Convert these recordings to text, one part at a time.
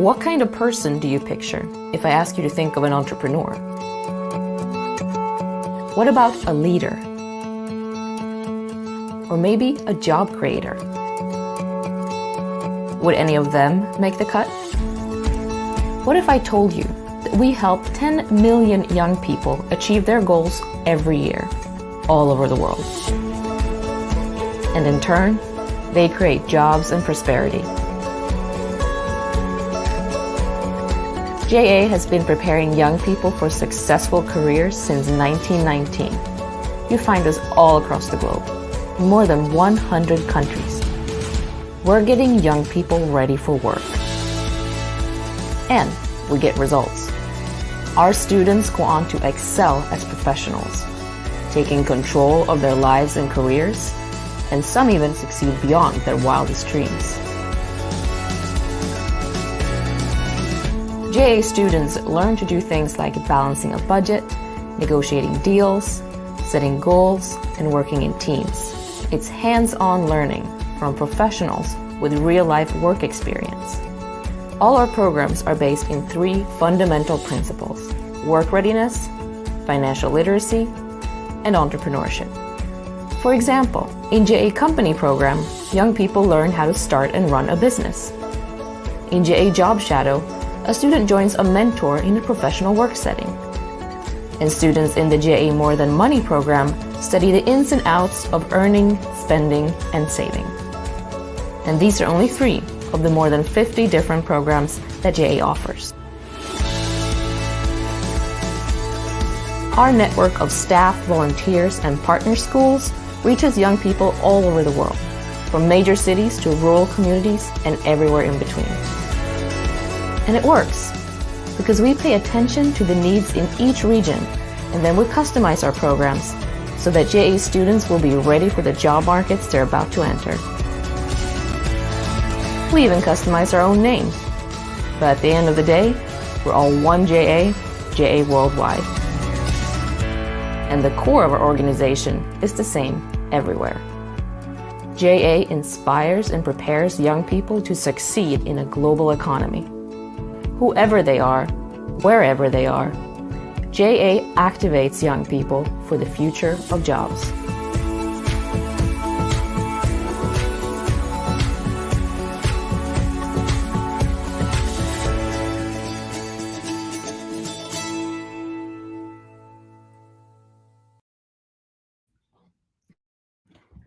What kind of person do you picture if I ask you to think of an entrepreneur? What about a leader? Or maybe a job creator? Would any of them make the cut? What if I told you that we help 10 million young people achieve their goals every year, all over the world? And in turn, they create jobs and prosperity. JA has been preparing young people for successful careers since 1919. You find us all across the globe, in more than 100 countries. We're getting young people ready for work. And we get results. Our students go on to excel as professionals, taking control of their lives and careers, and some even succeed beyond their wildest dreams. JA students learn to do things like balancing a budget, negotiating deals, setting goals, and working in teams. It's hands-on learning from professionals with real-life work experience. All our programs are based in 3 fundamental principles: work readiness, financial literacy, and entrepreneurship. For example, in JA Company program, young people learn how to start and run a business. In JA Job Shadow, a student joins a mentor in a professional work setting. And students in the JA More Than Money program study the ins and outs of earning, spending, and saving. And these are only 3 of the more than 50 different programs that JA offers. Our network of staff, volunteers, and partner schools reaches young people all over the world, from major cities to rural communities and everywhere in between. And it works, because we pay attention to the needs in each region, and then we customize our programs so that JA students will be ready for the job markets they're about to enter. We even customize our own name. But at the end of the day, we're all one JA, JA Worldwide. And the core of our organization is the same everywhere. JA inspires and prepares young people to succeed in a global economy. Whoever they are, wherever they are, JA activates young people for the future of jobs.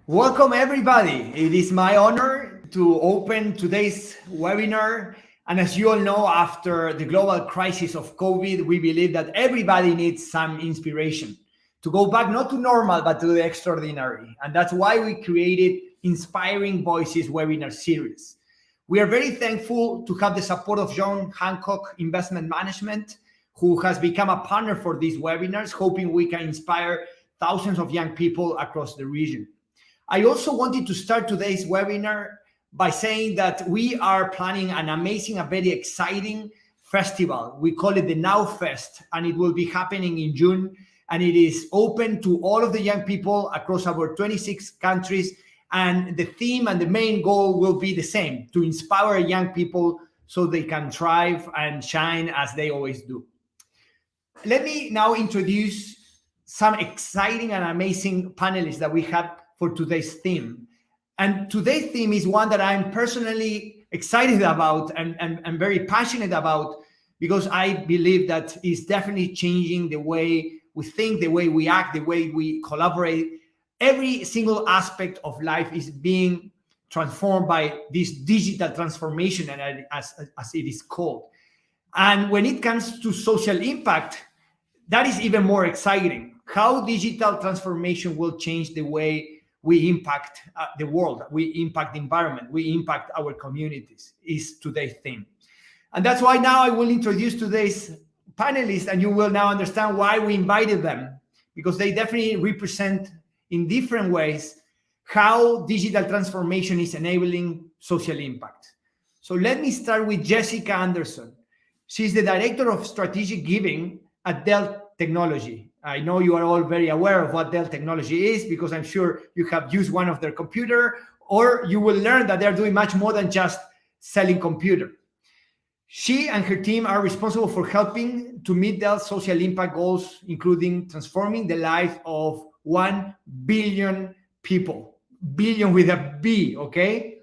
Welcome everybody. It is my honor to open today's webinar. And as you all know, after the global crisis of COVID, we believe that everybody needs some inspiration to go back, not to normal, but to the extraordinary. And that's why we created Inspiring Voices webinar series. We are very thankful to have the support of John Hancock Investment Management, who has become a partner for these webinars, hoping we can inspire thousands of young people across the region. I also wanted to start today's webinar by saying that we are planning an amazing, a very exciting festival. We call it the Now Fest, and it will be happening in June. And it is open to all of the young people across our 26 countries. And the theme and the main goal will be the same: to inspire young people so they can thrive and shine as they always do. Let me now introduce some exciting and amazing panelists that we have for today's theme. And today's theme is one that I'm personally excited about and very passionate about, because I believe that it's definitely changing the way we think, the way we act, the way we collaborate. Every single aspect of life is being transformed by this digital transformation, and as it is called. And when it comes to social impact, that is even more exciting. How digital transformation will change the way we impact the world, we impact the environment, we impact our communities, is today's theme. And that's why now I will introduce today's panelists, and you will now understand why we invited them, because they definitely represent in different ways how digital transformation is enabling social impact. So let me start with Jessica Anderson. She's the Director of Strategic Giving at Dell Technology. I know you are all very aware of what Dell Technology is, because I'm sure you have used one of their computer, or you will learn that they're doing much more than just selling computer. She and her team are responsible for helping to meet Dell's social impact goals, including transforming the life of 1 billion people. Billion with a B, okay?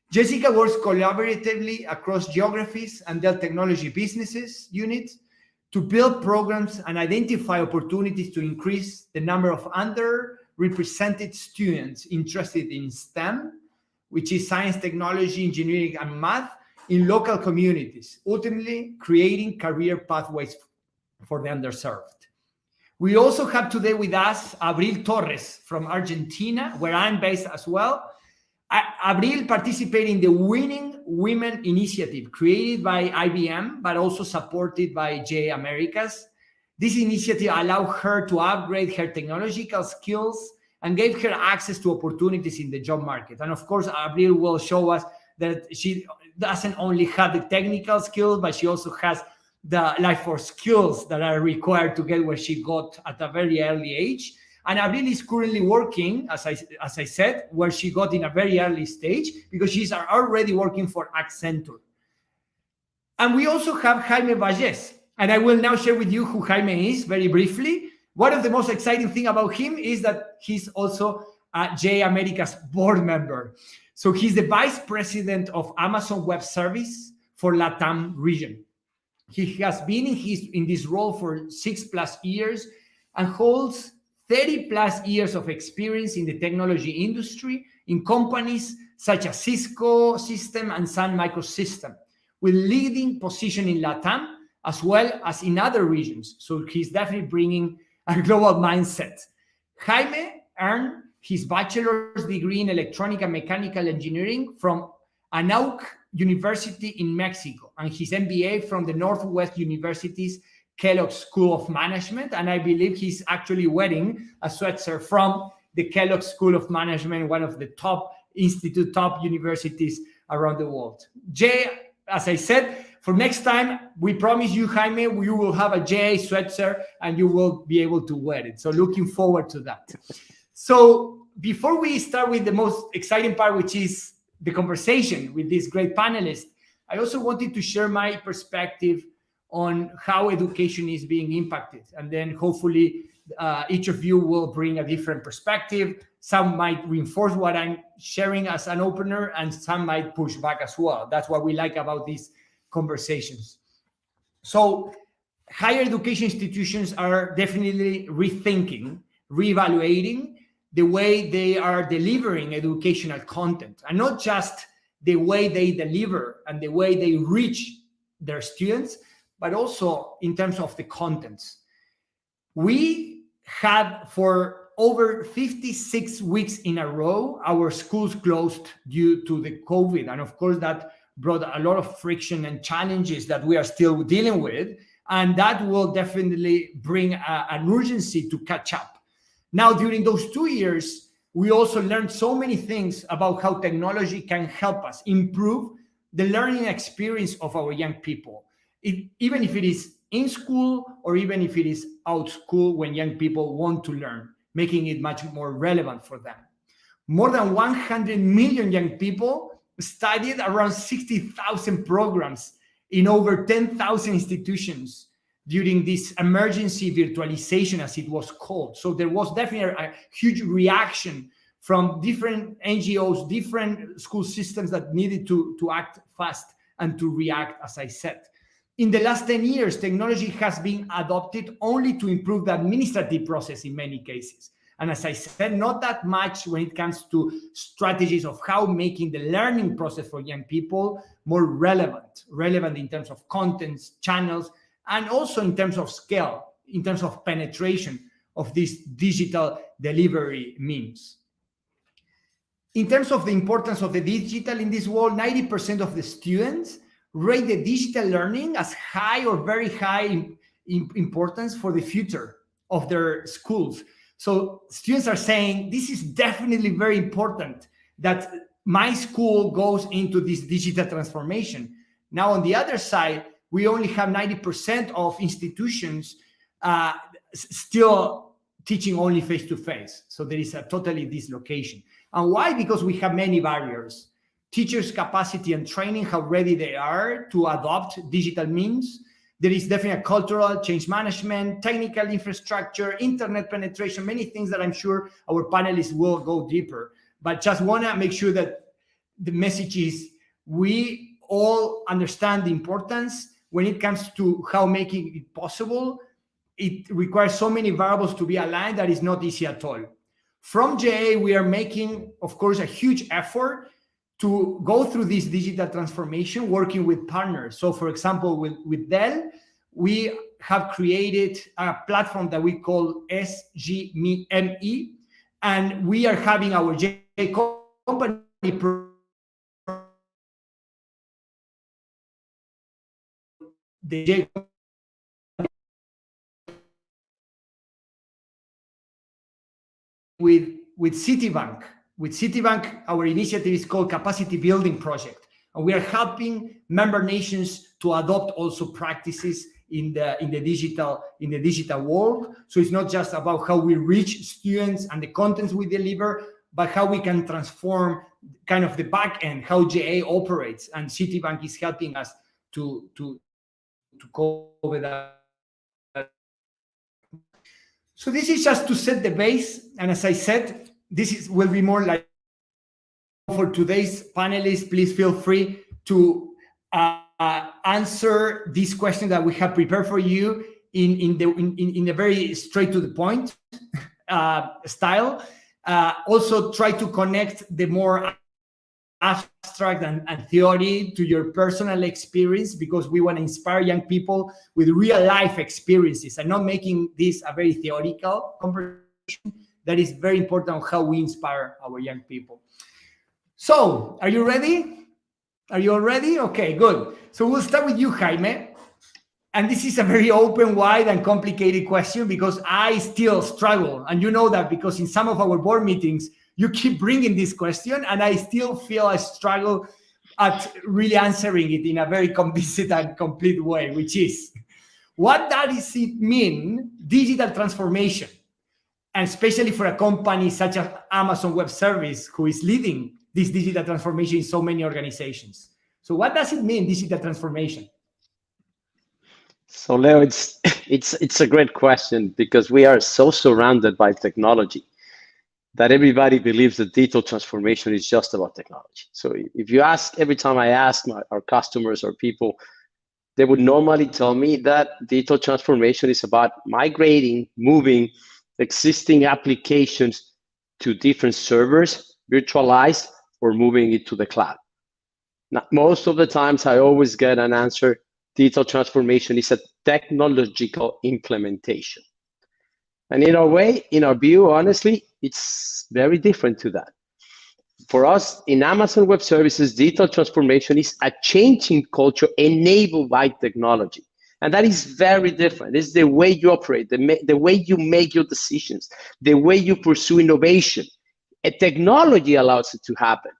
Jessica works collaboratively across geographies and Dell Technology businesses units to build programs and identify opportunities to increase the number of underrepresented students interested in STEM, which is science, technology, engineering, and math, in local communities, ultimately creating career pathways for the underserved. We also have today with us Abril Torres from Argentina, where I'm based as well. Abril participated in the Winning Women Initiative created by IBM, but also supported by J Americas. This initiative allowed her to upgrade her technological skills and gave her access to opportunities in the job market. And of course, Abril will show us that she doesn't only have the technical skills, but she also has the life force skills that are required to get where she got at a very early age. And Abril is currently working, as I said, where she got in a very early stage, because she's already working for Accenture. And we also have Jaime Valles. And I will now share with you who Jaime is very briefly. One of the most exciting things about him is that he's also a J America's board member. So he's the vice president of Amazon Web Service for LATAM region. He has been in this role for 6+ years and holds 30+ years of experience in the technology industry in companies such as Cisco System and Sun Microsystem, with leading position in LATAM as well as in other regions. So he's definitely bringing a global mindset. Jaime earned his bachelor's degree in electronic and mechanical engineering from Anáhuac University in Mexico, and his MBA from the Northwest University's Kellogg School of Management. And I believe he's actually wearing a sweatshirt from the Kellogg School of Management, one of the top universities around the world. Jay, as I said, for next time, we promise you, Jaime, you will have a Jay sweatshirt and you will be able to wear it. So looking forward to that. So before we start with the most exciting part, which is the conversation with this great panelist, I also wanted to share my perspective on how education is being impacted. And then hopefully each of you will bring a different perspective. Some might reinforce what I'm sharing as an opener, and some might push back as well. That's what we like about these conversations. So higher education institutions are definitely rethinking, reevaluating the way they are delivering educational content, and not just the way they deliver and the way they reach their students, but also in terms of the contents. We had for over 56 weeks in a row, our schools closed due to the COVID. And of course, that brought a lot of friction and challenges that we are still dealing with. And that will definitely bring an urgency to catch up. Now, during those 2 years, we also learned so many things about how technology can help us improve the learning experience of our young people, even if it is in school or even if it is out school when young people want to learn, making it much more relevant for them. More than 100 million young people studied around 60,000 programs in over 10,000 institutions during this emergency virtualization, as it was called. So there was definitely a huge reaction from different NGOs, different school systems that needed to act fast and to react, as I said. In the last 10 years, technology has been adopted only to improve the administrative process in many cases. And as I said, not that much when it comes to strategies of how making the learning process for young people more relevant in terms of contents, channels, and also in terms of scale, in terms of penetration of these digital delivery means. In terms of the importance of the digital in this world, 90% of the students rate the digital learning as high or very high importance for the future of their schools. So students are saying, this is definitely very important that my school goes into this digital transformation. Now, on the other side, we only have 90% of institutions still teaching only face-to-face. So there is a totally dislocation. And why? Because we have many barriers. teachers' capacity and training, how ready they are to adopt digital means. There is definitely a cultural change management, technical infrastructure, internet penetration, many things that I'm sure our panelists will go deeper. But just want to make sure that the message is we all understand the importance when it comes to how making it possible. It requires so many variables to be aligned that is not easy at all. From JA, we are making, of course, a huge effort to go through this digital transformation, working with partners. So, for example, with Dell, we have created a platform that we call SGME, and we are having our JA company the JA with Citibank. With Citibank, our initiative is called Capacity Building Project, and we are helping member nations to adopt also practices in the digital world. So it's not just about how we reach students and the contents we deliver, but how we can transform kind of the back end, how JA operates, and Citibank is helping us to cover that. So this is just to set the base, and as I said, will be more like for today's panelists. Please feel free to answer this question that we have prepared for you in a very straight to the point style. Also, try to connect the more abstract and theory to your personal experience, because we want to inspire young people with real life experiences and not making this a very theoretical conversation. That is very important on how we inspire our young people. So, are you ready? Are you all ready? Okay, good. So we'll start with you, Jaime. And this is a very open, wide, and complicated question because I still struggle. And you know that because in some of our board meetings, you keep bringing this question, and I still feel I struggle at really answering it in a very convincing and complete way, which is, what does it mean, digital transformation? And especially for a company such as Amazon Web Service, who is leading this digital transformation in so many organizations. So what does it mean, digital transformation? So Leo, it's a great question because we are so surrounded by technology that everybody believes that digital transformation is just about technology. So if you ask, every time I ask our customers or people, they would normally tell me that digital transformation is about migrating, moving existing applications to different servers, virtualized, or moving it to the cloud. Now, most of the times I always get an answer, digital transformation is a technological implementation. And in our way, in our view, honestly, it's very different to that. For us, in Amazon Web Services, digital transformation is a change in culture enabled by technology. And that is very different. It's the way you operate, the way you make your decisions, the way you pursue innovation. A technology allows it to happen,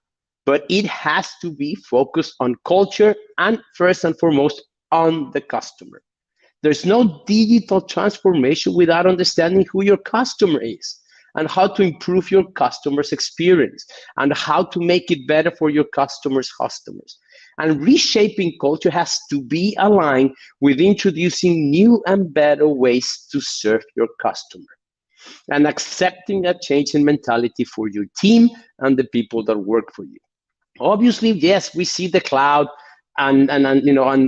but it has to be focused on culture and first and foremost on the customer. There's no digital transformation without understanding who your customer is and how to improve your customer's experience and how to make it better for your customers' customers. And reshaping culture has to be aligned with introducing new and better ways to serve your customer and accepting a change in mentality for your team and the people that work for you. Obviously, yes, we see the cloud and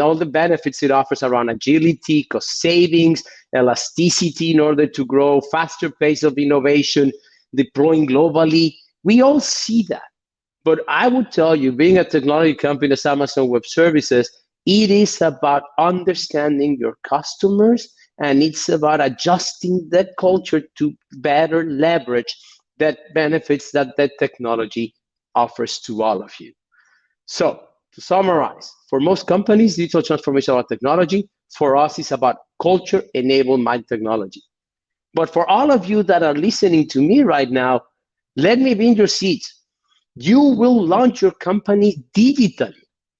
all the benefits it offers around agility, cost savings, elasticity in order to grow, faster pace of innovation, deploying globally. We all see that. But I would tell you, being a technology company as Amazon Web Services, it is about understanding your customers, and it's about adjusting that culture to better leverage that benefits that technology offers to all of you. So to summarize, for most companies, digital transformation about technology. For us, it's about culture enabled by technology. But for all of you that are listening to me right now, let me be in your seats. You will launch your company digitally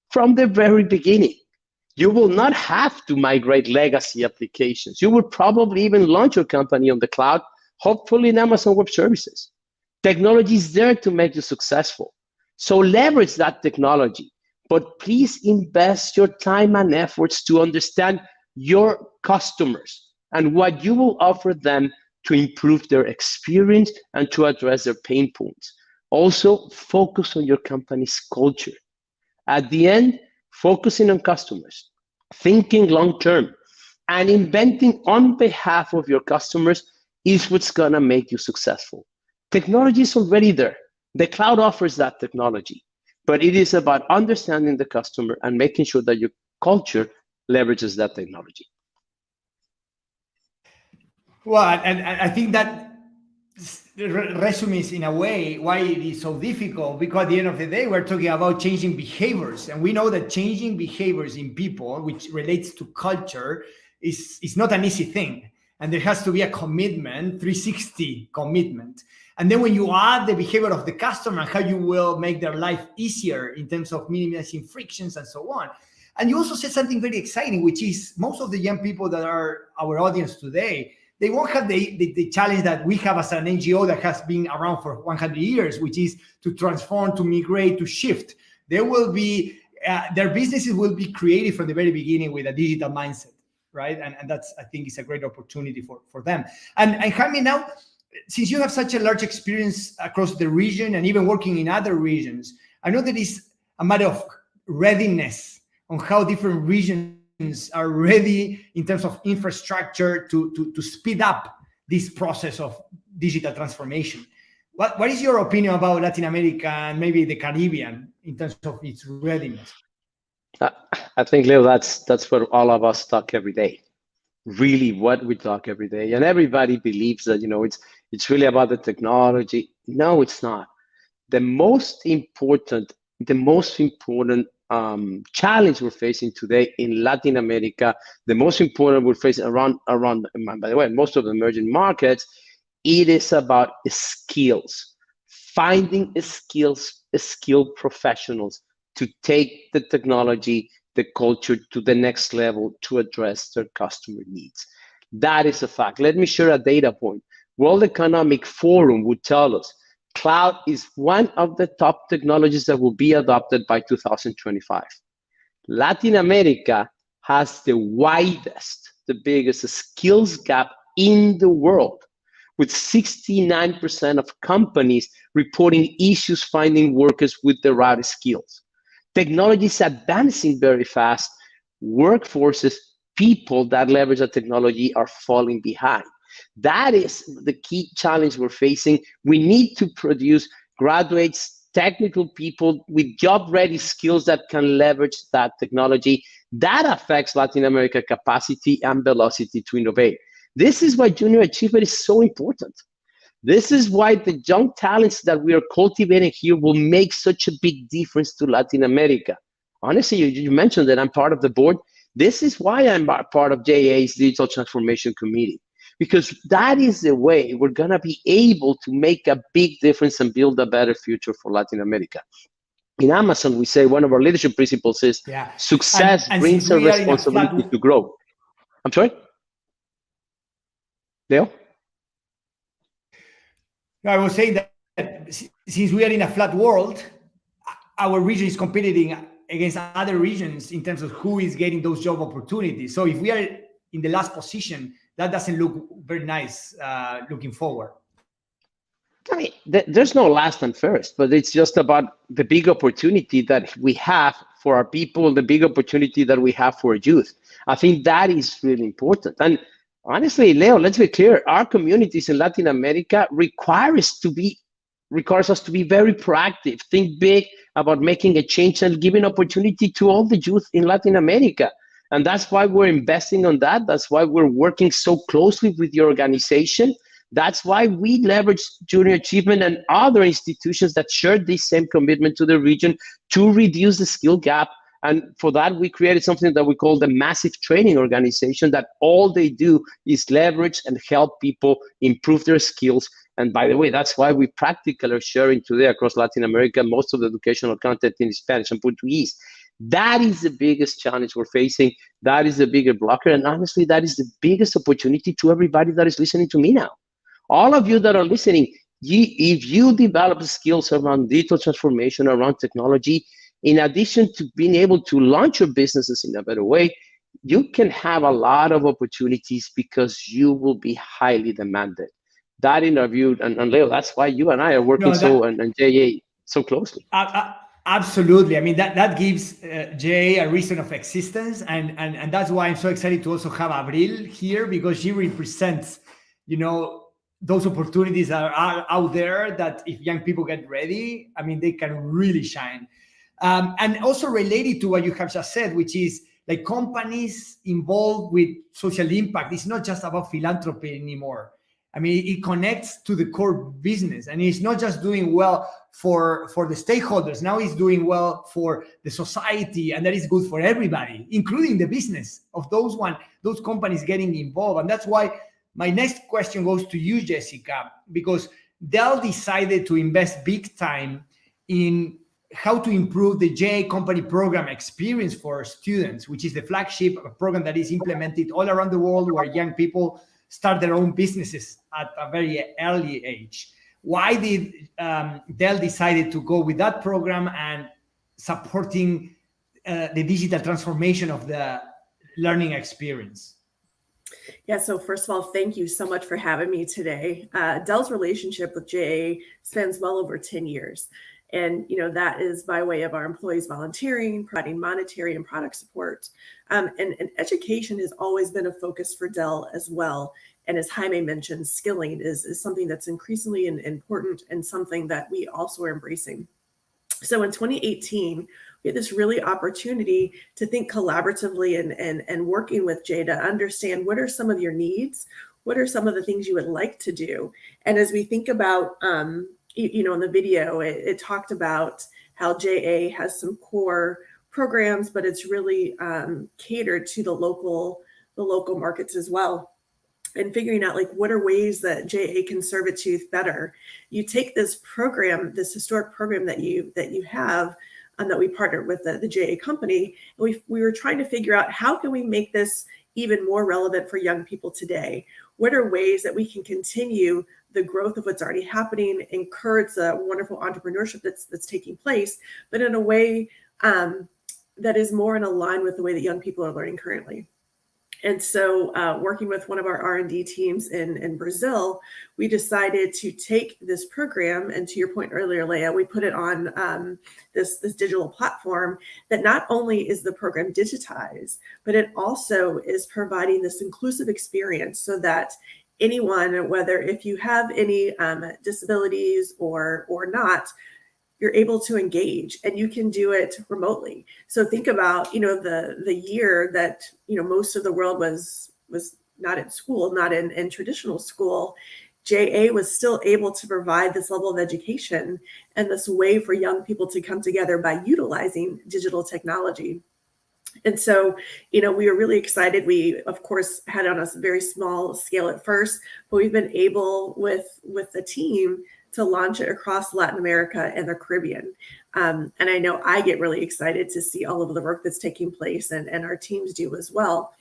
from the very beginning. You will not have to migrate legacy applications. You will probably even launch your company on the cloud, hopefully in Amazon Web Services. Technology is there to make you successful. So leverage that technology, but please invest your time and efforts to understand your customers and what you will offer them to improve their experience and to address their pain points. Also, focus on your company's culture. At the end, focusing on customers, thinking long-term, and inventing on behalf of your customers is what's gonna make you successful. Technology is already there. The cloud offers that technology, but it is about understanding the customer and making sure that your culture leverages that technology. Well, and I think that resumes in a way why it is so difficult, because at the end of the day, we're talking about changing behaviors. And we know that changing behaviors in people, which relates to culture, is not an easy thing. And there has to be a commitment, 360 commitment. And then when you add the behavior of the customer, how you will make their life easier in terms of minimizing frictions and so on. And you also said something very exciting, which is most of the young people that are our audience today, they won't have the challenge that we have as an NGO that has been around for 100 years, which is to transform, to migrate, to shift. There will be, their businesses will be created from the very beginning with a digital mindset, right? And that's, I think, is a great opportunity for them. And Jaime, now, since you have such a large experience across the region and even working in other regions, I know that it's a matter of readiness on how different regions are ready in terms of infrastructure to speed up this process of digital transformation. What is your opinion about Latin America and maybe the Caribbean in terms of its readiness? I think, Leo, that's what all of us talk every day. Really, what we talk every day, and everybody believes that it's really about the technology. No, it's not. The most important challenge we're facing today in Latin America, the most important we're facing around, by the way, most of the emerging markets, it is about skills, finding skilled professionals to take the technology, the culture to the next level to address their customer needs. That is a fact. Let me share a data point. World Economic Forum would tell us cloud is one of the top technologies that will be adopted by 2025. Latin America has the widest, the biggest skills gap in the world, with 69% of companies reporting issues finding workers with the right skills. Technology is advancing very fast. Workforces, people that leverage the technology are falling behind. That is the key challenge we're facing. We need to produce graduates, technical people with job-ready skills that can leverage that technology. That affects Latin America capacity and velocity to innovate. This is why junior achievement is so important. This is why the young talents that we are cultivating here will make such a big difference to Latin America. Honestly, you mentioned that I'm part of the board. This is why I'm part of JA's Digital Transformation Committee, because that is the way we're gonna be able to make a big difference and build a better future for Latin America. In Amazon, we say one of our leadership principles is success brings a responsibility to grow. I'm sorry? Leo? I was saying that since we are in a flat world, our region is competing against other regions in terms of who is getting those job opportunities. So if we are in the last position, that doesn't look very nice looking forward. I mean, there's no last and first, but it's just about the big opportunity that we have for our people, the big opportunity that we have for youth. I think that is really important. And honestly, Leo, let's be clear, our communities in Latin America requires us to be very proactive, think big about making a change and giving opportunity to all the youth in Latin America. And that's why we're investing on that. That's why we're working so closely with your organization. That's why we leverage Junior Achievement and other institutions that share this same commitment to the region to reduce the skill gap. And for that, we created something that we call the Massive Training Organization, that all they do is leverage and help people improve their skills. And by the way, that's why we practically are sharing today across Latin America most of the educational content in Spanish and Portuguese. That is the biggest challenge we're facing. That is the bigger blocker. And honestly, that is the biggest opportunity to everybody that is listening to me now. All of you that are listening, if you develop skills around digital transformation, around technology, in addition to being able to launch your businesses in a better way, you can have a lot of opportunities because you will be highly demanded. That interview, and Leo, that's why you and I are working and JA so closely. Absolutely. I mean, that gives JA a reason of existence. And that's why I'm so excited to also have Abril here, because she represents, those opportunities that are out there that if young people get ready, I mean, they can really shine. And also related to what you have just said, which is like companies involved with social impact. It's not just about philanthropy anymore. I mean, it connects to the core business, and it's not just doing well for the stakeholders. Now it's doing well for the society, and that is good for everybody, including the business of those companies getting involved. And that's why my next question goes to you, Jessica, because Dell decided to invest big time in how to improve the JA Company program experience for students, which is the flagship program that is implemented all around the world, where young people start their own businesses at a very early age. Why did Dell decided to go with that program and supporting the digital transformation of the learning experience? Yeah, so first of all, thank you so much for having me today. Dell's relationship with JA spans well over 10 years. And that is by way of our employees volunteering, providing monetary and product support. And education has always been a focus for Dell as well. And as Jaime mentioned, skilling is something that's increasingly important and something that we also are embracing. So in 2018, we had this really opportunity to think collaboratively and working with Jay to understand what are some of your needs, what are some of the things you would like to do. And as we think about in the video, it talked about how JA has some core programs, but it's really catered to the local markets as well. And figuring out what are ways that JA can serve its youth better. You take this program, this historic program that you have, that we partnered with the JA company, and we were trying to figure out how can we make this even more relevant for young people today. What are ways that we can continue the growth of what's already happening, encourage the wonderful entrepreneurship that's taking place, but in a way that is more in line with the way that young people are learning currently. And so working with one of our R&D teams in Brazil, we decided to take this program, and to your point earlier, Leah, we put it on this digital platform that not only is the program digitized, but it also is providing this inclusive experience so that anyone, whether if you have any disabilities or not, you're able to engage, and you can do it remotely. So think about, the year that, most of the world was not in school, not in traditional school. JA was still able to provide this level of education and this way for young people to come together by utilizing digital technology. And so, we were really excited. We, of course, had it on a very small scale at first, but we've been able with the team to launch it across Latin America and the Caribbean. And I know I get really excited to see all of the work that's taking place, and our teams do as well.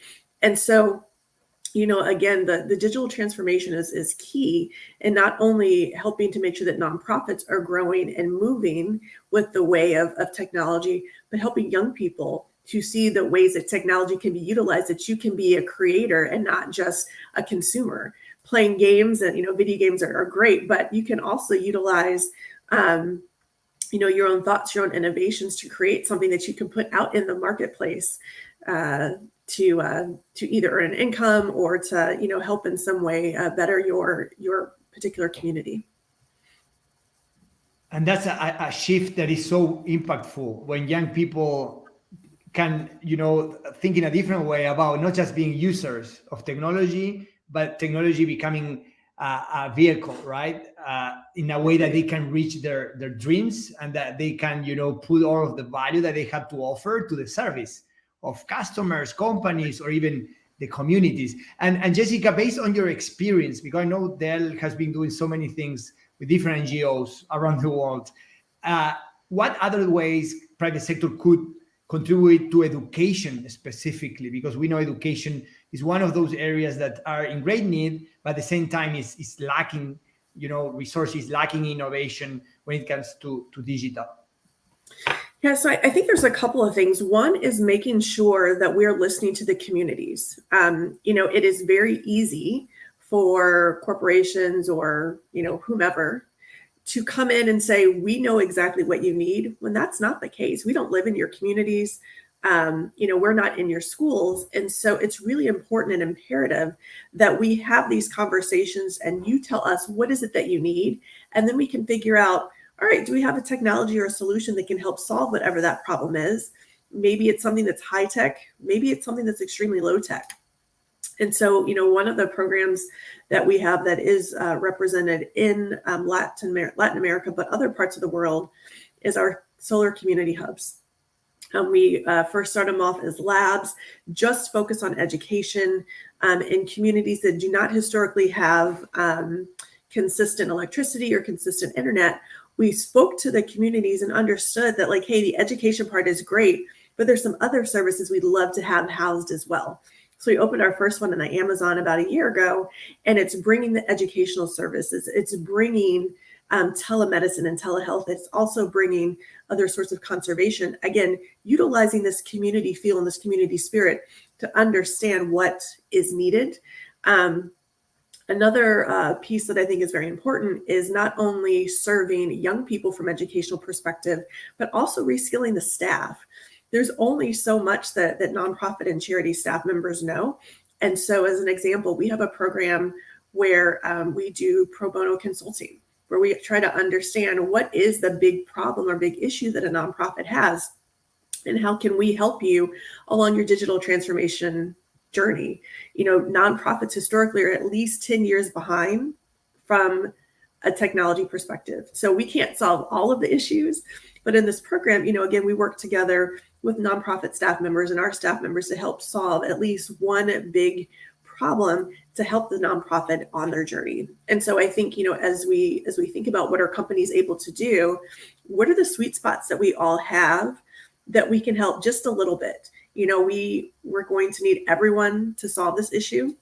And so, again, the digital transformation is key in not only helping to make sure that nonprofits are growing and moving with the way of technology, but helping young people to see the ways that technology can be utilized, that you can be a creator and not just a consumer. Playing games and, video games are great, but you can also utilize, your own thoughts, your own innovations to create something that you can put out in the marketplace to either earn an income or to, help in some way better your particular community. And that's a shift that is so impactful when young people can, think in a different way about not just being users of technology, but technology becoming a vehicle, right? In a way that they can reach their dreams, and that they can, put all of the value that they have to offer to the service of customers, companies, or even the communities. And Jessica, based on your experience, because I know Dell has been doing so many things with different NGOs around the world, what other ways private sector could contribute to education specifically? Because we know education is one of those areas that are in great need, but at the same time is lacking resources, lacking innovation when it comes to digital? Yeah, so I think there's a couple of things. One is making sure that we're listening to the communities. It is very easy for corporations or, whomever to come in and say, we know exactly what you need, when that's not the case. We don't live in your communities. We're not in your schools. And so it's really important and imperative that we have these conversations and you tell us, what is it that you need? And then we can figure out, all right, do we have a technology or a solution that can help solve whatever that problem is? Maybe it's something that's high tech. Maybe it's something that's extremely low tech. And so, one of the programs that we have that is represented in Latin America, but other parts of the world, is our solar community hubs. We first start them off as labs, just focus on education in communities that do not historically have consistent electricity or consistent internet. We spoke to the communities and understood that, like, hey, the education part is great, but there's some other services we'd love to have housed as well. So we opened our first one on the Amazon about a year ago, and it's bringing the educational services. It's bringing telemedicine and telehealth. It's also bringing other sorts of conservation. Again, utilizing this community feel and this community spirit to understand what is needed. Another piece that I think is very important is not only serving young people from educational perspective, but also reskilling the staff. There's only so much that nonprofit and charity staff members know. And so as an example, we have a program where we do pro bono consulting, where we try to understand what is the big problem or big issue that a nonprofit has, and how can we help you along your digital transformation journey. Nonprofits historically are at least 10 years behind from a technology perspective. So we can't solve all of the issues, but in this program, again, we work together with nonprofit staff members and our staff members to help solve at least one big problem to help the nonprofit on their journey. And so I think, as we think about what are companies able to do, what are the sweet spots that we all have that we can help just a little bit? We're going to need everyone to solve this issue,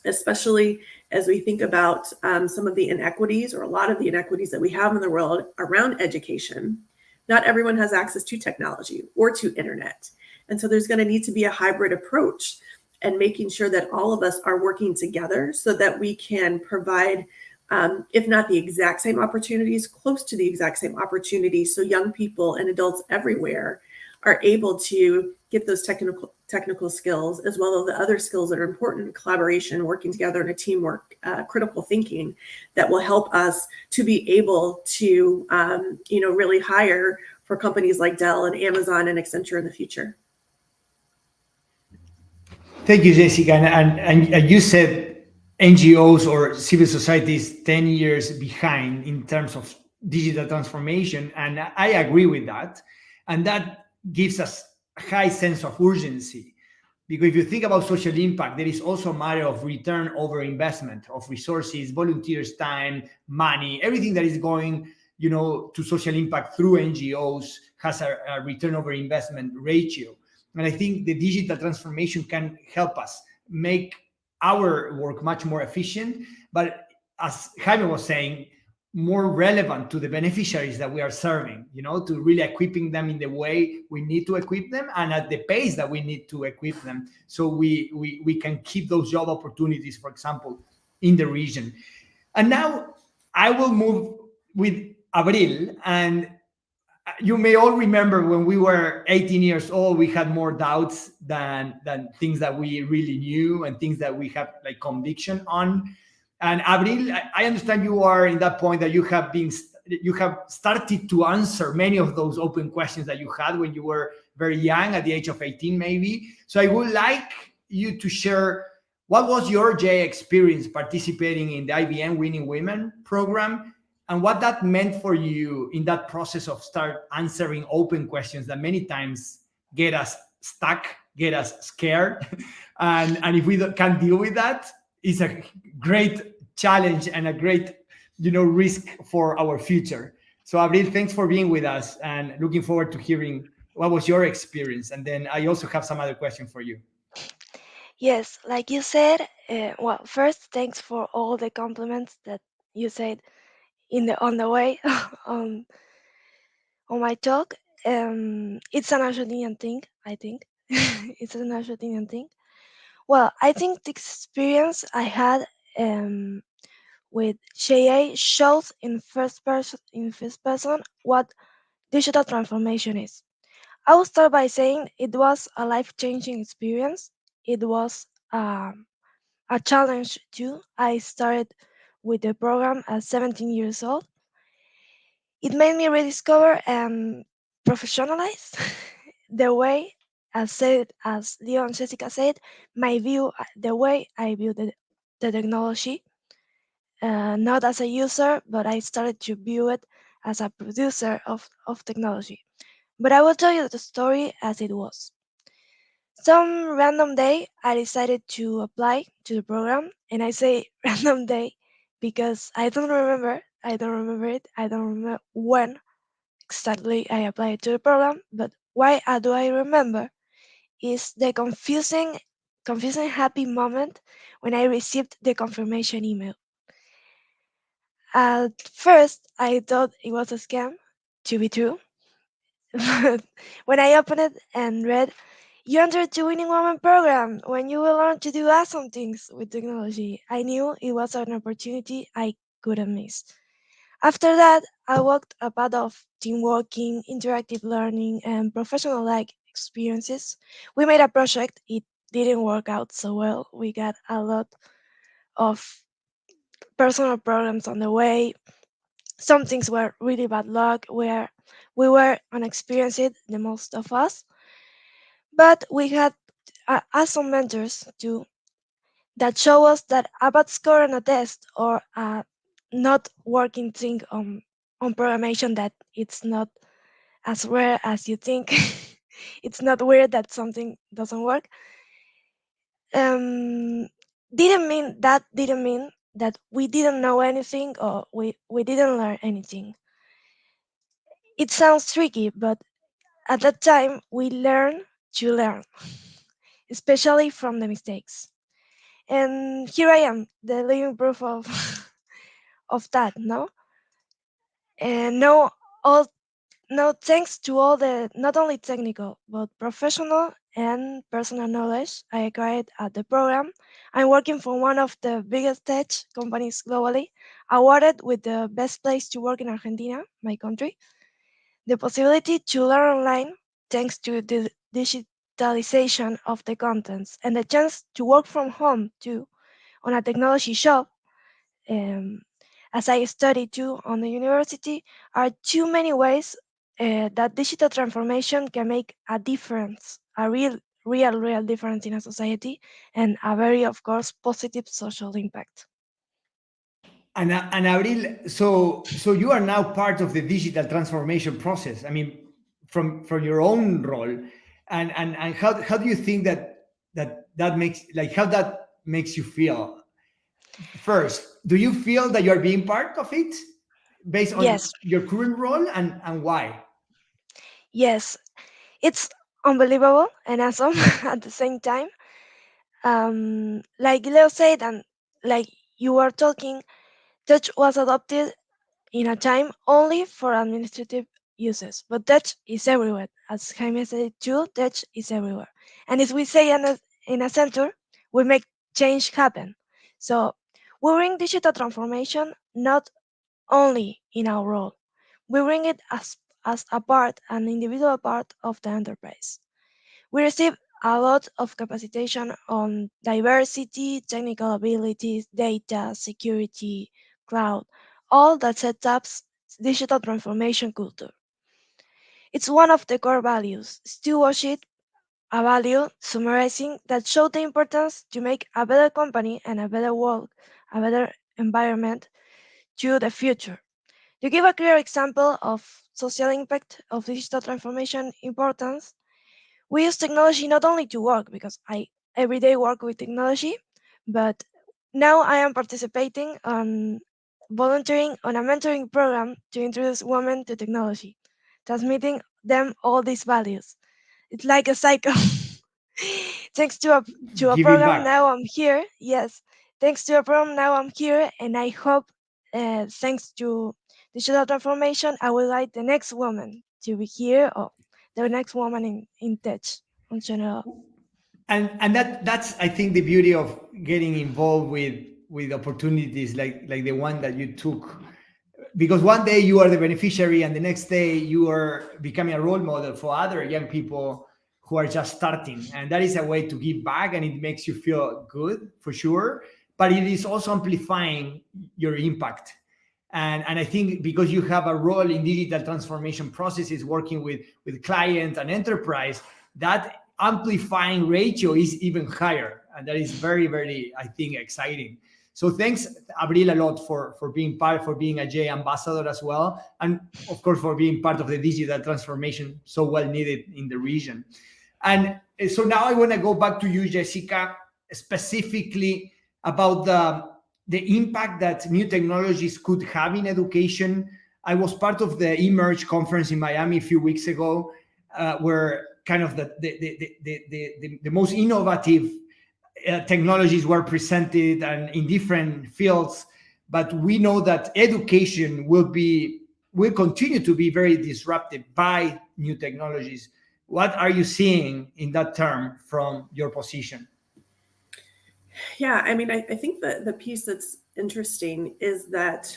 especially as we think about some of the inequities, or a lot of the inequities that we have in the world around education. Not everyone has access to technology or to internet. And so there's going to need to be a hybrid approach, and making sure that all of us are working together so that we can provide, if not the exact same opportunities, close to the exact same opportunities, so young people and adults everywhere are able to get those technical skills, as well as the other skills that are important: collaboration, working together in a teamwork, critical thinking, that will help us to be able to, really hire for companies like Dell and Amazon and Accenture in the future. Thank you, Jessica. And you said NGOs or civil society is 10 years behind in terms of digital transformation, and I agree with that. And that gives us a high sense of urgency, because if you think about social impact, there is also a matter of return over investment of resources, volunteers' time, money. Everything that is going to social impact through NGOs has a return over investment ratio. And I think the digital transformation can help us make our work much more efficient, but as Jaime was saying, more relevant to the beneficiaries that we are serving, to really equipping them in the way we need to equip them and at the pace that we need to equip them, so we can keep those job opportunities, for example, in the region. And now I will move with Abril. And you may all remember when we were 18 years old, we had more doubts than things that we really knew and things that we have like conviction on. And Abril, I understand you are in that point that you have started to answer many of those open questions that you had when you were very young, at the age of 18 maybe. So I would like you to share, what was your experience participating in the IBM Winning Women program, and what that meant for you in that process of start answering open questions that many times get us stuck, get us scared. And if we can't deal with that, it's a great challenge and a great, risk for our future. So Abril, thanks for being with us, and looking forward to hearing what was your experience. And then I also have some other questions for you. Yes, like you said, well, first, thanks for all the compliments that you said in the on the way on on my talk. It's an Argentinian thing, I think. It's an Argentinian thing. Well, I think the experience I had um, with JA shows in first person what digital transformation is. I will start by saying it was a life-changing experience. It was a challenge too. I started with the program at 17 years old. It made me rediscover and professionalize the way, as Leo and Jessica said, the way I view the technology, not as a user, but I started to view it as a producer of technology. But I will tell you the story as it was. Some random day, I decided to apply to the program, and I say random day because I don't remember. I don't remember it. I don't remember when exactly I applied to the program. But why do I remember is the confusing happy moment when I received the confirmation email. At first, I thought it was a scam, to be true. But when I opened it and read, "You entered the Winning Woman program when you will learn to do awesome things with technology," I knew it was an opportunity I couldn't miss. After that, I walked a path of team working, interactive learning, and professional like experiences. We made a project, it didn't work out so well. We got a lot of personal problems on the way. Some things were really bad luck, where we were unexperienced, the most of us, but we had awesome mentors too that show us that a bad score on a test or a not working thing on programmation, that it's not as rare as you think. It's not weird that something doesn't work. Um, didn't mean that we didn't know anything or we didn't learn anything. It sounds tricky, but at that time we learn to learn, especially from the mistakes. And here I am, the living proof of of that. No, and no, all no thanks to all the not only technical but professional and personal knowledge I acquired at the program. I'm working for one of the biggest tech companies globally, awarded with the best place to work in Argentina, my country. The possibility to learn online thanks to the digitalization of the contents and the chance to work from home too on a technology shop, um, as I study too on the university, are too many ways that digital transformation can make a difference, a real difference in a society, and a very, of course, positive social impact. And Abril, so you are now part of the digital transformation process. I mean, from your own role, and how do you think that makes, like, how that makes you feel? First, do you feel that you are being part of it based on Yes, your current role, and why? yes, it's unbelievable and awesome at the same time. Like Leo said, and like you were talking, touch was adopted in a time only for administrative uses, but touch is everywhere. As Jaime said too, touch is everywhere. And as we say in Accenture, we make change happen. So we bring digital transformation not only in our role, we bring it as a part, an individual part of the enterprise. We receive a lot of capacitation on diversity, technical abilities, data, security, cloud, all that sets up digital transformation culture. It's one of the core values. Stewardship, a value summarizing that show the importance to make a better company and a better world, a better environment to the future. To give a clear example of social impact of digital transformation importance, we use technology not only to work, because I every day work with technology, but now I am participating on volunteering on a mentoring program to introduce women to technology, transmitting them all these values. It's like a cycle. Thanks to a Giving program back. now I'm here. Yes, thanks to a program now I'm here, and I hope thanks to digital transformation, I would like the next woman to be here, or the next woman in tech in general. And that's I think the beauty of getting involved with opportunities like the one that you took, because one day you are the beneficiary and the next day you are becoming a role model for other young people who are just starting, and that is a way to give back, and it makes you feel good for sure, but it is also amplifying your impact. And I think because you have a role in digital transformation processes, working with clients and enterprise, that amplifying ratio is even higher, and that is very, very, I think, exciting. So thanks, Abril, a lot for being for being a J ambassador as well, and of course for being part of the digital transformation so well needed in the region. And so now I want to go back to you, Jessica, specifically about the impact that new technologies could have in education. I was part of the Emerge conference in Miami a few weeks ago, where kind of the most innovative technologies were presented and in different fields. But we know that education will continue to be very disrupted by new technologies. What are you seeing in that term from your position? Yeah, I mean, I think the piece that's interesting is that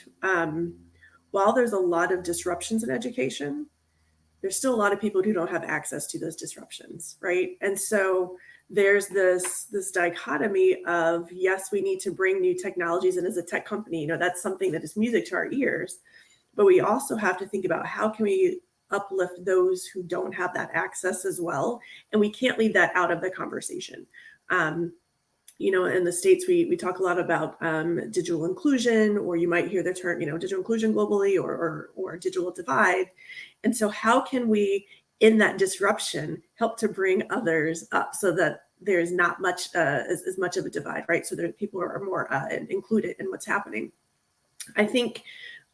while there's a lot of disruptions in education, there's still a lot of people who don't have access to those disruptions, right? And so there's this dichotomy of, yes, we need to bring new technologies, and as a tech company, that's something that is music to our ears, but we also have to think about how can we uplift those who don't have that access as well, and we can't leave that out of the conversation. In the States, we talk a lot about digital inclusion, or you might hear the term, digital inclusion globally, or digital divide. And so how can we, in that disruption, help to bring others up so that there's not much as much of a divide, right? So that people are more included in what's happening. I think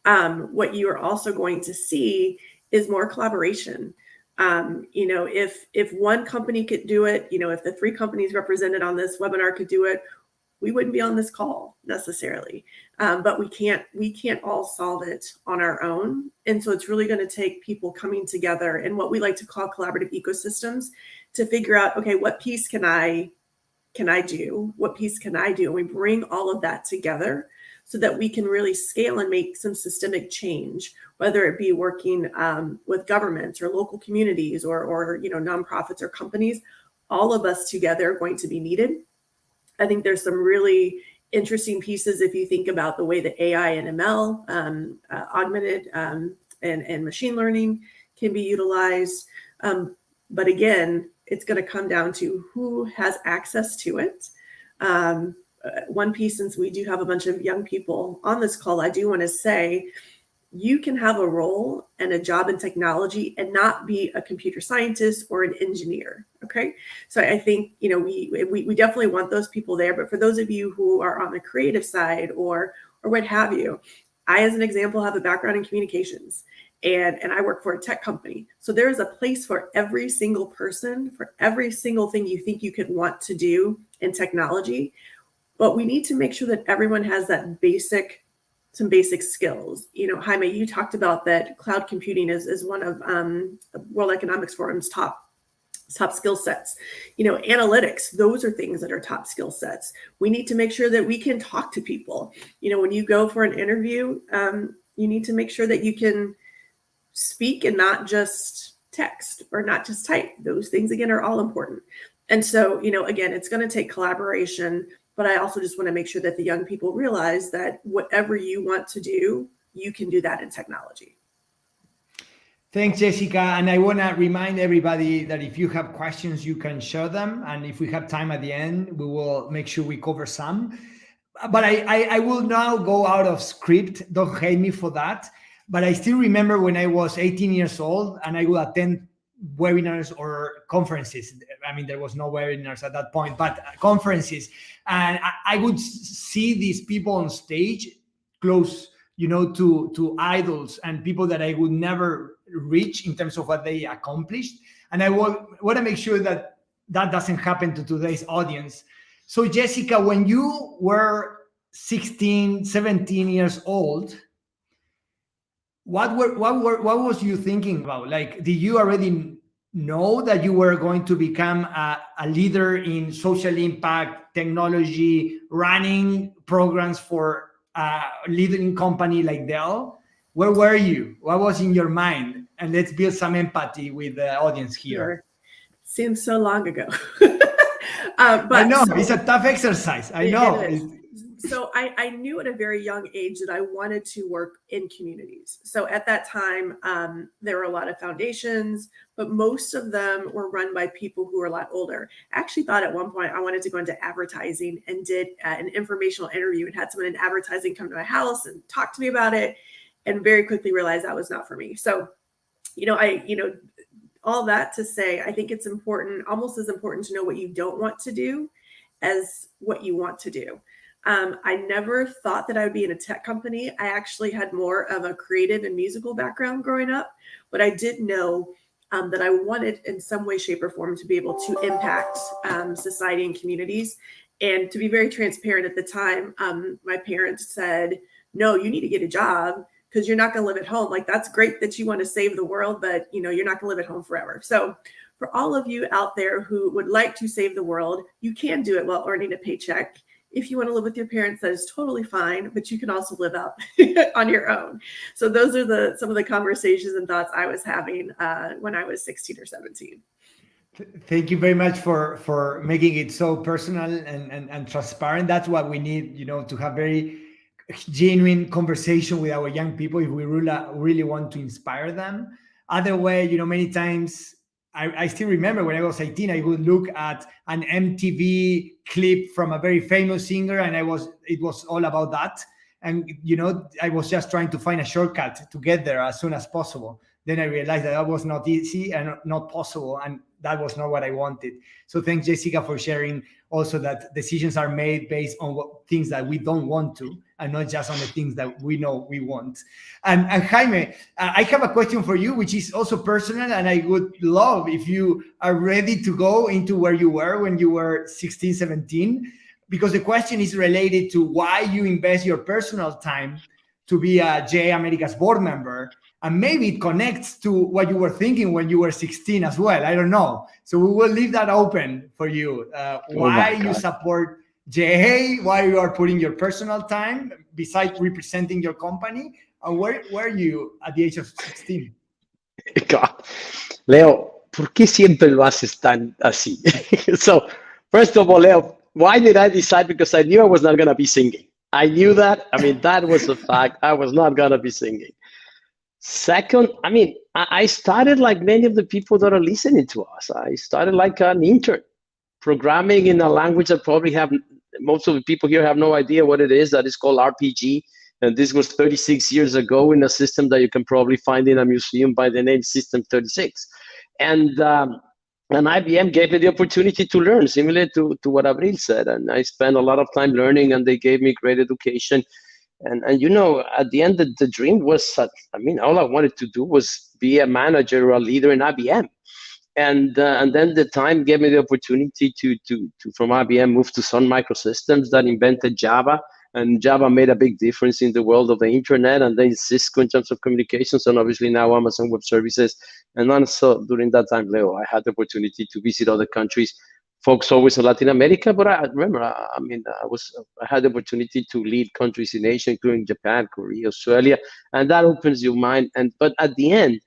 what you are also going to see is more collaboration. If one company could do it, if the 3 companies represented on this webinar could do it, we wouldn't be on this call necessarily. But we can't all solve it on our own. And so it's really going to take people coming together in what we like to call collaborative ecosystems to figure out, okay, what piece can I do? What piece can I do? And we bring all of that together so that we can really scale and make some systemic change, whether it be working with governments or local communities or nonprofits or companies. All of us together are going to be needed. I think there's some really interesting pieces if you think about the way that AI and ML, augmented and machine learning can be utilized. But again, it's going to come down to who has access to it. One piece, since we do have a bunch of young people on this call, I do want to say you can have a role and a job in technology and not be a computer scientist or an engineer. Okay. So I think, we definitely want those people there, but for those of you who are on the creative side or what have you, I, as an example, have a background in communications and I work for a tech company. So there is a place for every single person, for every single thing you think you could want to do in technology. But we need to make sure that everyone has some basic skills. Jaime, you talked about that cloud computing is one of World Economic Forum's top skill sets. Analytics, those are things that are top skill sets. We need to make sure that we can talk to people. When you go for an interview, you need to make sure that you can speak and not just text or not just type. Those things, again, are all important. And so, again, it's going to take collaboration. But I also just want to make sure that the young people realize that whatever you want to do, you can do that in technology. Thanks, Jessica. And I want to remind everybody that if you have questions, you can share them. And if we have time at the end, we will make sure we cover some. But I will now go out of script. Don't hate me for that. But I still remember when I was 18 years old and I would attend webinars or conferences. I mean, there was no webinars at that point, but conferences. And I would see these people on stage close, to idols and people that I would never reach in terms of what they accomplished. And I want to make sure that doesn't happen to today's audience. So Jessica, when you were 16, 17 years old, what was you thinking about? Like, did you already know that you were going to become a leader in social impact, technology, running programs for a leading company like Dell? Where were you? What was in your mind? And let's build some empathy with the audience here. Sure. Seems so long ago. But I know, it's a tough exercise. I know. So I knew at a very young age that I wanted to work in communities. So at that time, there were a lot of foundations, but most of them were run by people who were a lot older. I actually thought at one point I wanted to go into advertising and did an informational interview and had someone in advertising come to my house and talk to me about it, and very quickly realized that was not for me. So, all that to say, I think it's important, almost as important to know what you don't want to do as what you want to do. I never thought that I would be in a tech company. I actually had more of a creative and musical background growing up, but I did know that I wanted in some way, shape, or form to be able to impact society and communities. And to be very transparent, at the time, my parents said, no, you need to get a job because you're not going to live at home. Like, that's great that you want to save the world, but you're not going to live at home forever. So for all of you out there who would like to save the world, you can do it while earning a paycheck. If you want to live with your parents, that is totally fine, but you can also live out on your own. So those are some of the conversations and thoughts I was having when I was 16 or 17. Thank you very much for making it so personal and transparent. That's what we need, to have very genuine conversation with our young people if we really want to inspire them. Other way, many times, I still remember when I was 18, I would look at an MTV clip from a very famous singer, and it was all about that. And, I was just trying to find a shortcut to get there as soon as possible. Then I realized that was not easy and not possible, and that was not what I wanted. So thanks, Jessica, for sharing also that decisions are made based on things that we don't want to, and not just on the things that we know we want. And Jaime, I have a question for you, which is also personal, and I would love if you are ready to go into where you were when you were 16, 17, because the question is related to why you invest your personal time to be a JA America's board member. And maybe it connects to what you were thinking when you were 16 as well. I don't know. So we will leave that open for you. Why you support JA, why you are putting your personal time besides representing your company, and where were you at the age of 16? God. Leo, ¿por qué siempre lo haces tan así? So, first of all, Leo, why did I decide? Because I knew I was not going to be singing. I knew that. I mean, that was a fact. I was not going to be singing. Second, I started like many of the people that are listening to us. I started like an intern, programming in a language that probably most of the people here have no idea what it is. That is called RPG. And this was 36 years ago in a system that you can probably find in a museum by the name System 36. And IBM gave me the opportunity to learn, similar to what Abril said. And I spent a lot of time learning, and they gave me great education. And at the end, the dream was, all I wanted to do was be a manager or a leader in IBM. And then the time gave me the opportunity to from IBM, move to Sun Microsystems that invented Java. And Java made a big difference in the world of the internet, and then Cisco in terms of communications, and obviously now Amazon Web Services. And also during that time, Leo, I had the opportunity to visit other countries, folks always in Latin America, but I remember, I had the opportunity to lead countries in Asia, including Japan, Korea, Australia, and that opens your mind. But at the end,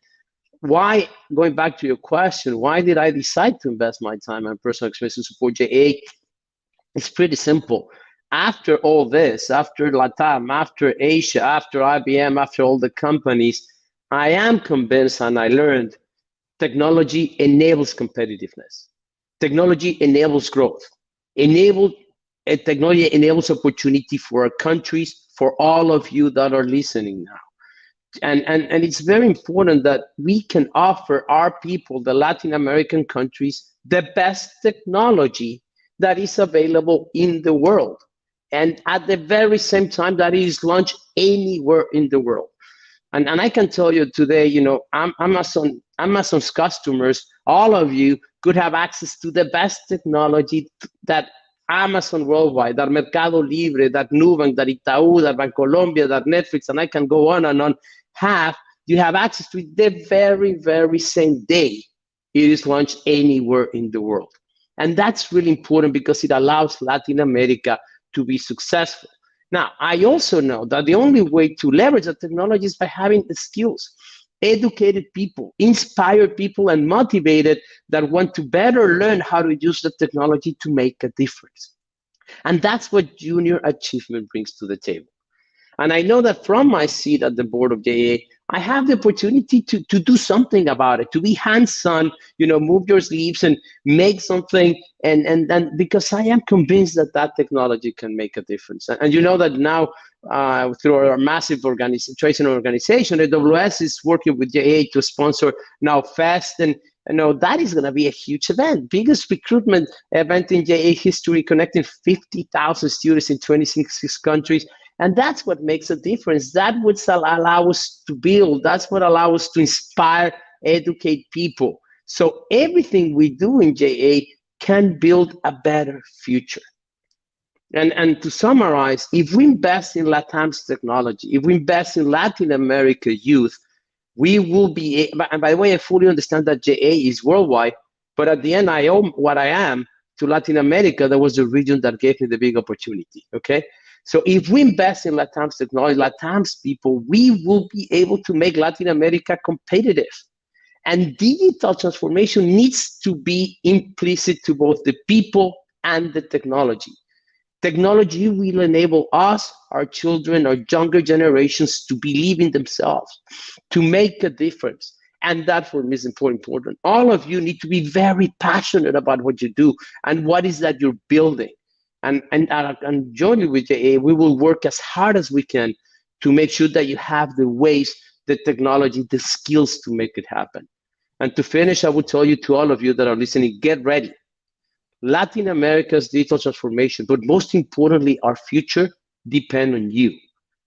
why, going back to your question, why did I decide to invest my time and personal experience to support JA? It's pretty simple. After all this, after LATAM, after Asia, after IBM, after all the companies, I am convinced, and I learned, technology enables competitiveness. Technology enables growth. Technology enables opportunity for our countries, for all of you that are listening now. And it's very important that we can offer our people, the Latin American countries, the best technology that is available in the world. And at the very same time that it is launched anywhere in the world. And I can tell you today, Amazon's customers, all of you could have access to the best technology that Amazon worldwide, that Mercado Libre, that Nubank, that Itaú, that Bancolombia, that Netflix, and I can go on and on, you have access to it the very, very same day it is launched anywhere in the world. And that's really important because it allows Latin America to be successful. Now, I also know that the only way to leverage the technology is by having the skills, educated people, inspired people, and motivated that want to better learn how to use the technology to make a difference. And that's what Junior Achievement brings to the table. And I know that from my seat at the board of JA, I have the opportunity to do something about it, to be hands-on, move your sleeves and make something. And because I am convinced that that technology can make a difference. And you know that now through our massive organization, AWS is working with JA to sponsor now Fest. And that is going to be a huge event, biggest recruitment event in JA history, connecting 50,000 students in 26 countries. And that's what makes a difference. That would allow us to build. That's what allows us to inspire, educate people. So everything we do in JA can build a better future. And to summarize, if we invest in LATAM's technology, if we invest in Latin America youth, we will be, and by the way, I fully understand that JA is worldwide, but at the end, I owe what I am to Latin America. That was the region that gave me the big opportunity, okay? So if we invest in LATAM's technology, LATAM's people, we will be able to make Latin America competitive. And digital transformation needs to be implicit to both the people and the technology. Technology will enable us, our children, our younger generations to believe in themselves, to make a difference. And that for me is important. All of you need to be very passionate about what you do and what is that you're building. And jointly with JA, we will work as hard as we can to make sure that you have the ways, the technology, the skills to make it happen. And to finish, I would tell you to all of you that are listening, get ready. Latin America's digital transformation, but most importantly, our future depend on you.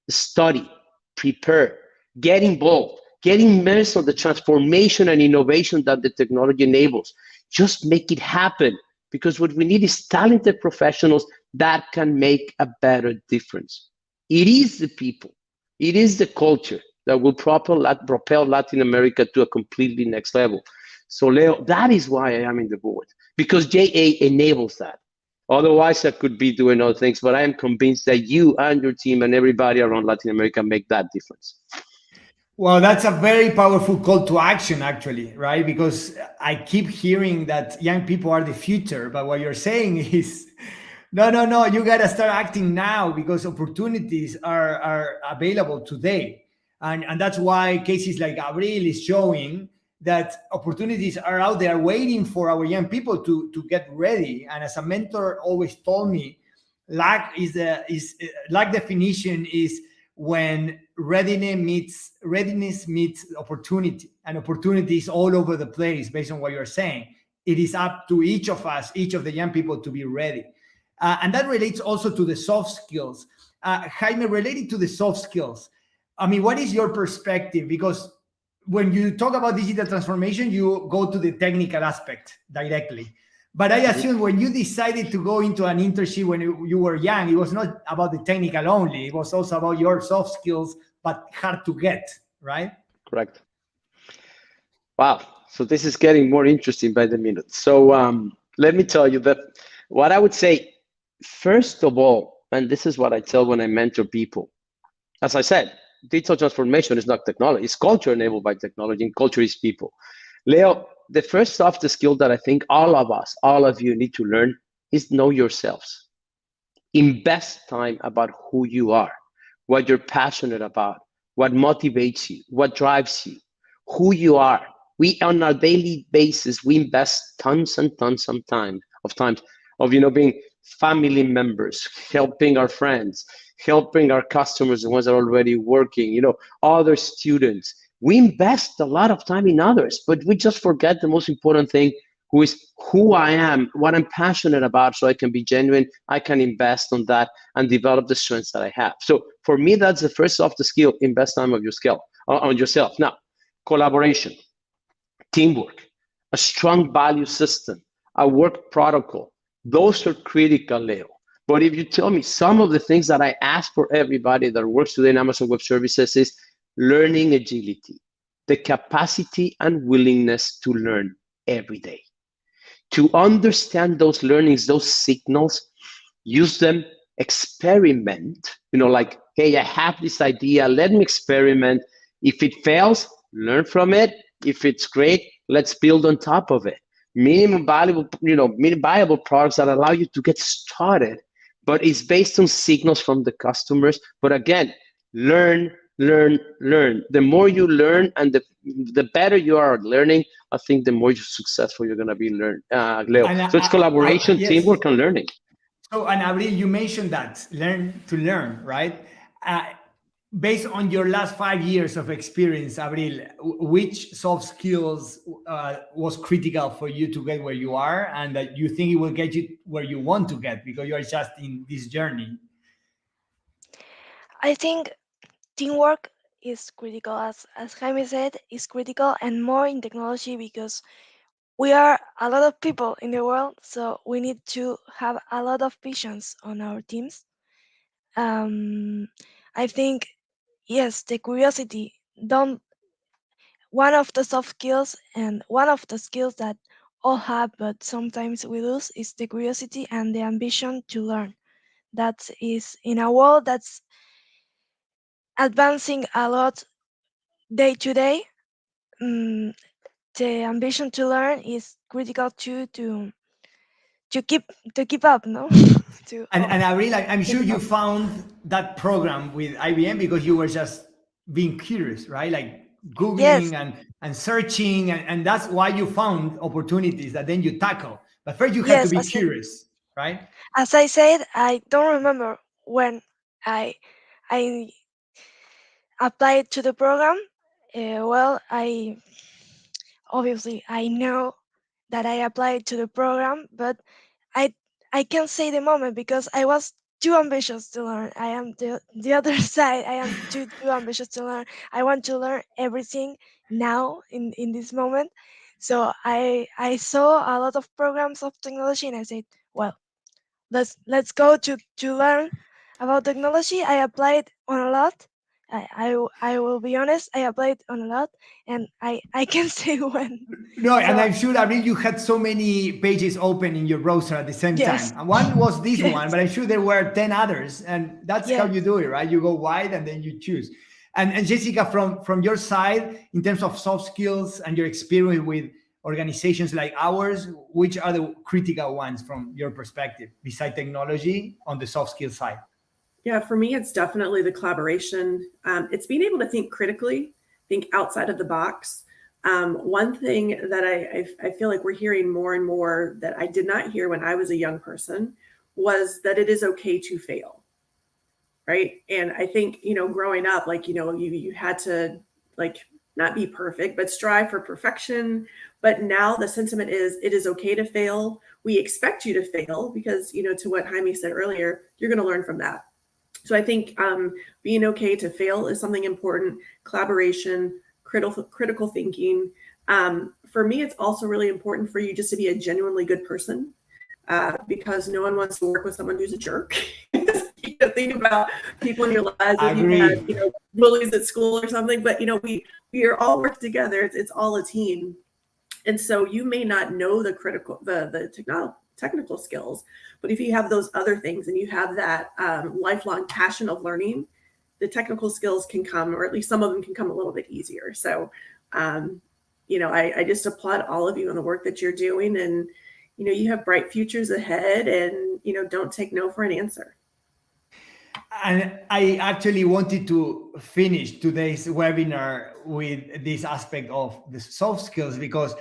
Study, prepare, get involved, get immersed on the transformation and innovation that the technology enables. Just make it happen. Because what we need is talented professionals that can make a better difference. It is the people, it is the culture that will propel Latin America to a completely next level. So Leo, that is why I am in the board, because JA enables that. Otherwise, I could be doing other things, but I am convinced that you and your team and everybody around Latin America make that difference. Well, that's a very powerful call to action, actually, right? Because I keep hearing that young people are the future, but what you're saying is, no, you got to start acting now because opportunities are available today. And that's why cases like Abril is showing that opportunities are out there waiting for our young people to get ready. And as a mentor always told me, lack definition is when readiness meets opportunity, and opportunity is all over the place. Based on what you're saying, it is up to each of us, each of the young people, to be ready. And that relates also to the soft skills. Jaime, related to the soft skills, I mean, what is your perspective? Because when you talk about digital transformation, you go to the technical aspect directly. But I assume when you decided to go into an internship when you were young, it was not about the technical only. It was also about your soft skills, but hard to get, right? Correct. Wow. So this is getting more interesting by the minute. So let me tell you that what I would say, first of all, and this is what I tell when I mentor people, as I said, digital transformation is not technology. It's culture enabled by technology, and culture is people. Leo, the first soft skill that I think all of us, all of you need to learn is know yourselves. Invest time about who you are, what you're passionate about, what motivates you, what drives you, who you are. We, on a daily basis, we invest tons and tons of time of being family members, helping our friends, helping our customers, the ones that are already working, other students. We invest a lot of time in others, but we just forget the most important thing, who is who I am, what I'm passionate about, so I can be genuine, I can invest on that and develop the strengths that I have. So for me, that's the first soft skill, invest time of your skill on yourself. Now, collaboration, teamwork, a strong value system, a work protocol, Those are critical, Leo. But if you tell me some of the things that I ask for everybody that works today in Amazon Web Services is learning agility, the capacity and willingness to learn every day, to understand those learnings, those signals, use them, experiment, like, hey, I have this idea, let me experiment. If it fails, learn from it. If it's great, let's build on top of it. Minimum viable products that allow you to get started, but it's based on signals from the customers. But again, learn. The more you learn and the better you are at learning, I think the more successful you're going to be, Leo. So it's collaboration, yes. teamwork, and learning. So, and Abril, you mentioned that learn to learn, right? Based on your last 5 years of experience, Abril, which soft skills was critical for you to get where you are, and that you think it will get you where you want to get because you are just in this journey? I think teamwork is critical, as Jaime said, is critical, and more in technology because we are a lot of people in the world, so we need to have a lot of visions on our teams. I think, yes, the curiosity, one of the soft skills and one of the skills that all have, but sometimes we lose, is the curiosity and the ambition to learn. That is in a world that's advancing a lot day to day. The ambition to learn is critical too, to keep up, no? And Abril, I'm sure you found that program with IBM because you were just being curious, right? Like Googling Yes. and searching, and that's why you found opportunities that then you tackle. But first you had to Yes, be curious, right? as I said, I don't remember when I applied to the program. Well, obviously I know that I applied to the program, but I I can't say the moment because I was too ambitious to learn. I am the other side. I am too ambitious to learn. I want to learn everything now in this moment. So I saw a lot of programs of technology and I said, well, let's go to learn about technology. I applied on a lot. I will be honest, I applied on a lot and I can't say when. No, and So I'm sure, Abril, you had so many pages open in your browser at the same yes. time. And one was this Yes. one, but I'm sure there were 10 others. And that's how Yes. you do it, right? You go wide and then you choose. And Jessica, from your side, in terms of soft skills and your experience with organizations like ours, which are the critical ones from your perspective, beside technology on the soft skill side? Yeah, for me, it's definitely the collaboration. It's being able to think critically, think outside of the box. One thing that I feel like we're hearing more and more that I did not hear when I was a young person was that it is okay to fail, right? And I think, growing up, like, you had to, like, not be perfect, but strive for perfection. But now the sentiment is it is okay to fail. We expect you to fail because, to what Jaime said earlier, you're going to learn from that. So I think being okay to fail is something important. Collaboration, critical thinking. For me, it's also really important for you just to be a genuinely good person because no one wants to work with someone who's a jerk. Think about people in your lives that you've had, bullies at school or something. But we are all working together. It's all a team, and so you may not know the technical skills, but if you have those other things and you have that lifelong passion of learning, the technical skills can come, or at least some of them can come a little bit easier. So, I just applaud all of you on the work that you're doing, and you have bright futures ahead, and don't take no for an answer. And I actually wanted to finish today's webinar with this aspect of the soft skills because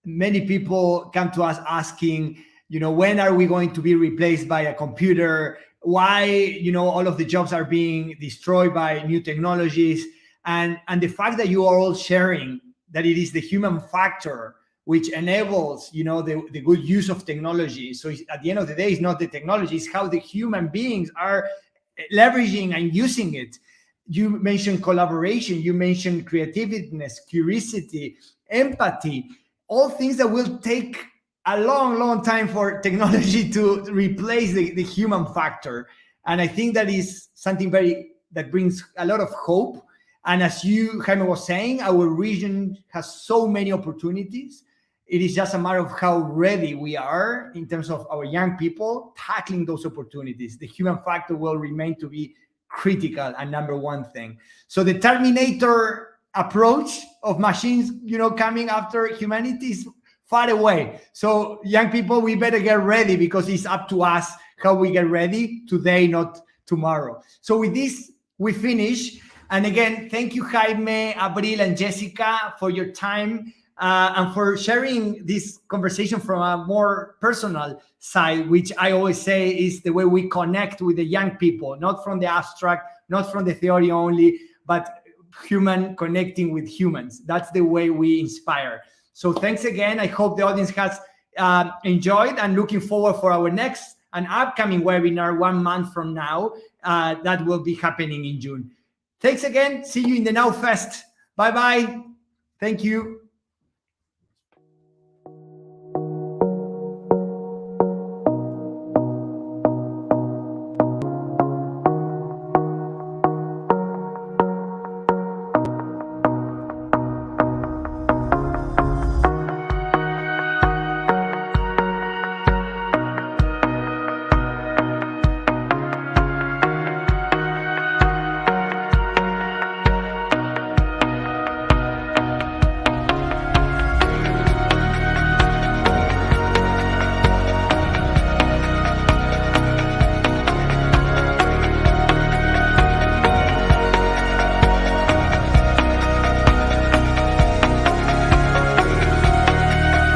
many people come to us asking, when are we going to be replaced by a computer? Why, all of the jobs are being destroyed by new technologies? And the fact that you are all sharing that it is the human factor which enables, the good use of technology. So at the end of the day, it's not the technology, it's how the human beings are leveraging and using it. You mentioned collaboration, you mentioned creativeness, curiosity, empathy, all things that will take a long time for technology to replace the human factor. And I think that is something that brings a lot of hope. And as you, Jaime, was saying, our region has so many opportunities. It is just a matter of how ready we are in terms of our young people tackling those opportunities. The human factor will remain to be critical and number one thing. So the Terminator approach of machines, coming after humanity is far away. So young people, we better get ready, because it's up to us how we get ready today, not tomorrow. So with this, we finish. And again, thank you, Jaime, Abril, and Jessica, for your time and for sharing this conversation from a more personal side, which I always say is the way we connect with the young people, not from the abstract, not from the theory only, but human connecting with humans. That's the way we inspire. So thanks again. I hope the audience has enjoyed, and looking forward for our next and upcoming webinar 1 month from now that will be happening in June. Thanks again. See you in the Now Fest. Bye-bye. Thank you.